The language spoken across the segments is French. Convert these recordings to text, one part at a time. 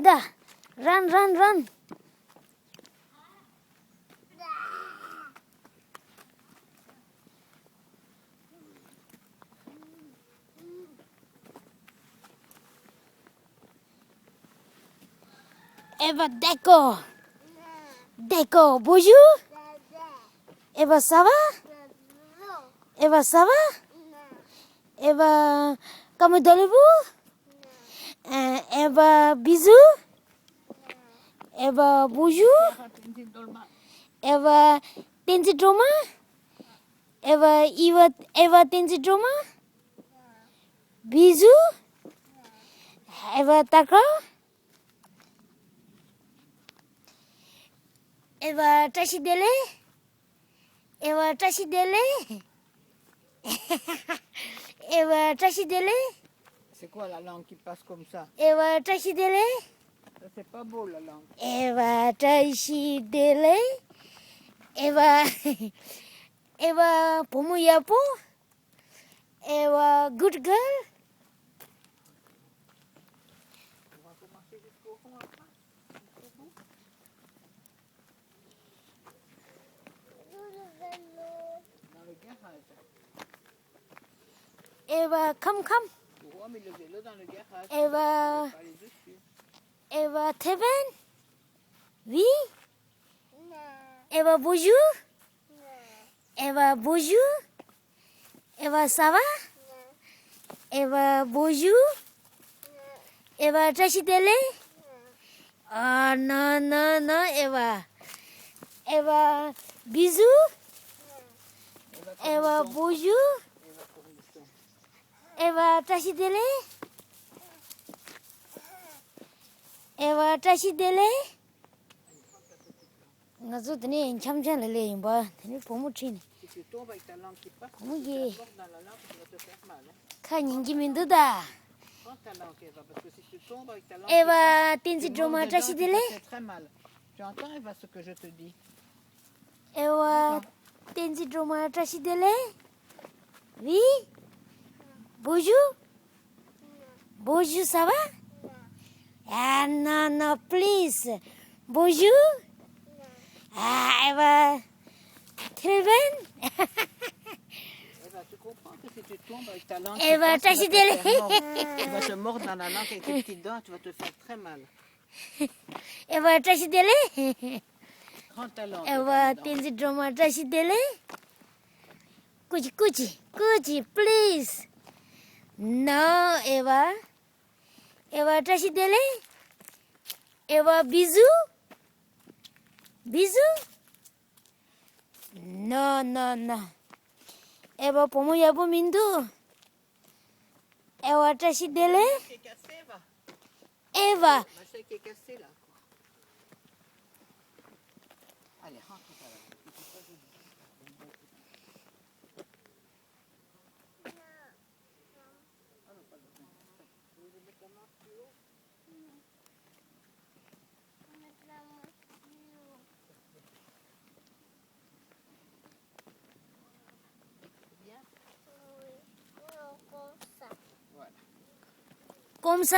Ida, run, run, run. Eva, d'accord. D'accord, bonjour. Eva, ça va? Eva, ça va? Eva, comment allez-vous? Eva, bisous. Eva, bonjour. Eva, tenzi drama? Eva, tenzi drama? Bisous. Eva, d'accord? Eva, tachi dele? Eva, tachi dele? Eva, tachi dele? C'est quoi la langue qui passe comme ça? Eva, tachi dele? Ça, c'est pas beau la langue. Eva, tachi dele? Eva, Eva, pomu yapo? Eva, good girl? On va commencer jusqu'au fond après. Jusqu'au bout. Dans le garage. Eva, come. On met le vélo dans le garage. Eva, On va aller dessus. Eva, Teven? Oui? Eva, bonjour? Eva, bonjour? Eva, ça va? Eva, bonjour? Eva, tachi dele? Oh, non, Eva. Eva, bisous? Eva, bonjour? Eva, tachi dele? Eva, tachi dele? Nga zo tani chamchan le yimba, tani pomu chini. Si tu tombes avec ta langue qui passe, Pomu tu ye, te mords dans la langue, tu vas te faire mal. Hein. ka nyingi mindu da. Prends ta langue, Eva, parce que si tu tombes avec ta langue Eva, qui tenzi passe, drama tachi dele? tu te fais très mal. Tu entends, Eva, ce que je te dis? Eva, tenzi drama tachi dele? Oui? Bonjour? Bonjour, ça va? Ah, non, please. Bonjour? Ah, Eva, Teven? Eva, tu comprends que si tu tombes avec ta langue Eva, qui passe, tachi tu vas te dele? faire mordre. Tu vas te mordre dans la langue avec tes petites dents, tu vas te faire très mal. Eva, tachi dele? Prends ta langue. Eva, tenzi drama tachi dele? Kuchi, please. No, Eva. Eva, tachi dele? Eva, bisous? Bisous? No. Eva, pomu yabu mindu? Eva, tachi dele? Qui est cassé, Eva? Eva, Ma chaise qui est cassée, là. Allez, rentre par là. Voilà. comme ça?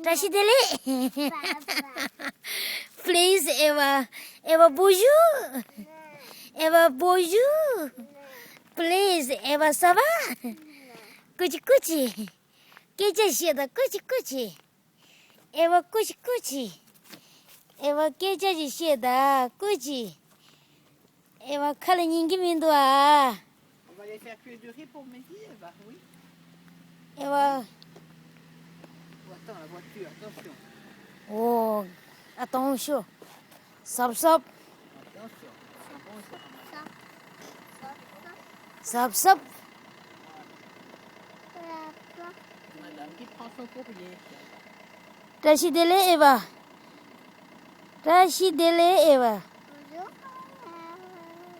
Tachi dele? Please, Eva. Eva, bonjour. Eva, bonjour. Please, Eva, ça va? Kuchi. Kecha shida, kuchi. Eva, kuchi. Eva, kecha shida, kuchi. Eva, khala nyingi mindwa. On va aller faire cuire du riz pour midi, Eva, oui. Eva, Oh, attends, la voiture, attention. oh, attention. Sop. Attention, c'est bon, ça. Sop. Madame qui prend son courrier. Tachi dele, Eva.